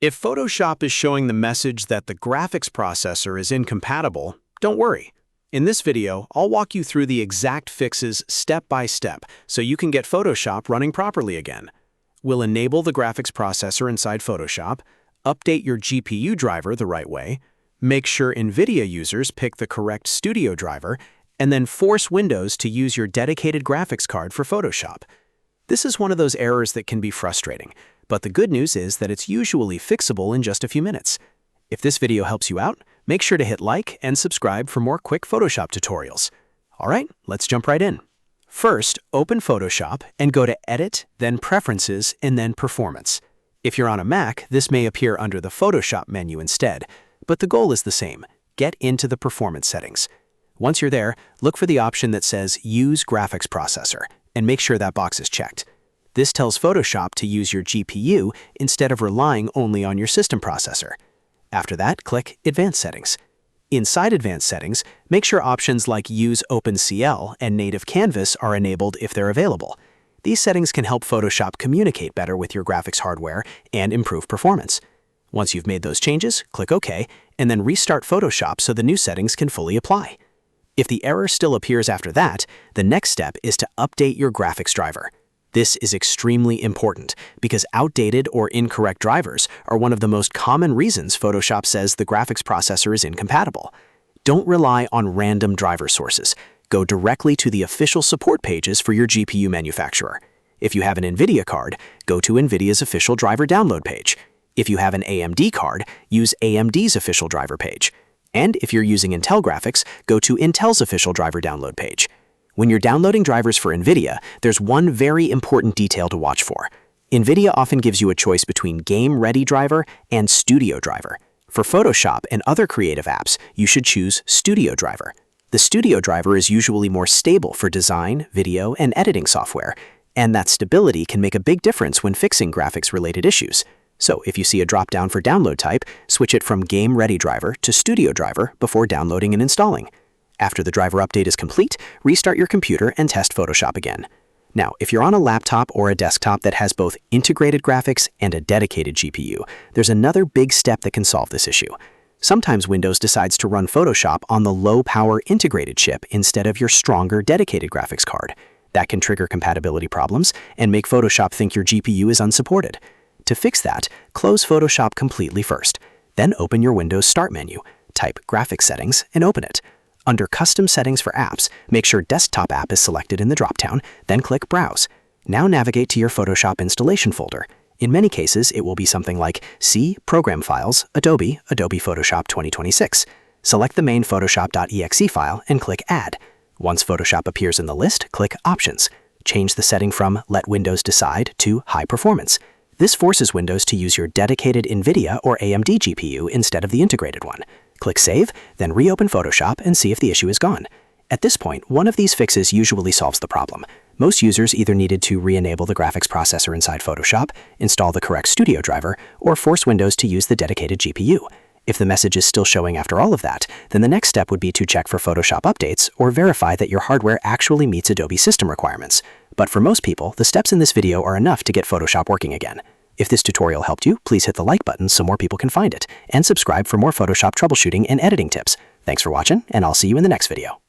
If Photoshop is showing the message that the graphics processor is incompatible, don't worry. In this video, I'll walk you through the exact fixes step by step so you can get Photoshop running properly again. We'll enable the graphics processor inside Photoshop, update your GPU driver the right way, make sure NVIDIA users pick the correct Studio driver, and then force Windows to use your dedicated graphics card for Photoshop. This is one of those errors that can be frustrating, but the good news is that it's usually fixable in just a few minutes. If this video helps you out, make sure to hit like and subscribe for more quick Photoshop tutorials. All right, let's jump right in. First, open Photoshop and go to Edit, then Preferences, and then Performance. If you're on a Mac, this may appear under the Photoshop menu instead, but the goal is the same. Get into the performance settings. Once you're there, look for the option that says Use Graphics Processor, and make sure that box is checked. This tells Photoshop to use your GPU instead of relying only on your system processor. After that, click Advanced Settings. Inside Advanced Settings, make sure options like Use OpenCL and Native Canvas are enabled if they're available. These settings can help Photoshop communicate better with your graphics hardware and improve performance. Once you've made those changes, click OK, and then restart Photoshop so the new settings can fully apply. If the error still appears after that, the next step is to update your graphics driver. This is extremely important because outdated or incorrect drivers are one of the most common reasons Photoshop says the graphics processor is incompatible. Don't rely on random driver sources. Go directly to the official support pages for your GPU manufacturer. If you have an NVIDIA card, go to NVIDIA's official driver download page. If you have an AMD card, use AMD's official driver page. And if you're using Intel graphics, go to Intel's official driver download page. When you're downloading drivers for NVIDIA, there's one very important detail to watch for. NVIDIA often gives you a choice between Game Ready driver and Studio driver. For Photoshop and other creative apps, you should choose Studio driver. The Studio driver is usually more stable for design, video, and editing software, and that stability can make a big difference when fixing graphics-related issues. So if you see a drop-down for download type, switch it from Game Ready driver to Studio driver before downloading and installing. After the driver update is complete, restart your computer and test Photoshop again. Now, if you're on a laptop or a desktop that has both integrated graphics and a dedicated GPU, there's another big step that can solve this issue. Sometimes Windows decides to run Photoshop on the low-power integrated chip instead of your stronger dedicated graphics card. That can trigger compatibility problems and make Photoshop think your GPU is unsupported. To fix that, close Photoshop completely first. Then open your Windows Start menu, type Graphics Settings, and open it. Under Custom Settings for Apps, make sure Desktop App is selected in the dropdown, then click Browse. Now navigate to your Photoshop installation folder. In many cases, it will be something like C, Program Files, Adobe, Adobe Photoshop 2026. Select the main Photoshop.exe file and click Add. Once Photoshop appears in the list, click Options. Change the setting from Let Windows Decide to High Performance. This forces Windows to use your dedicated NVIDIA or AMD GPU instead of the integrated one. Click Save, then reopen Photoshop and see if the issue is gone. At this point, one of these fixes usually solves the problem. Most users either needed to re-enable the graphics processor inside Photoshop, install the correct Studio driver, or force Windows to use the dedicated GPU. If the message is still showing after all of that, then the next step would be to check for Photoshop updates or verify that your hardware actually meets Adobe system requirements. But for most people, the steps in this video are enough to get Photoshop working again. If this tutorial helped you, please hit the like button so more people can find it, and subscribe for more Photoshop troubleshooting and editing tips. Thanks for watching, and I'll see you in the next video.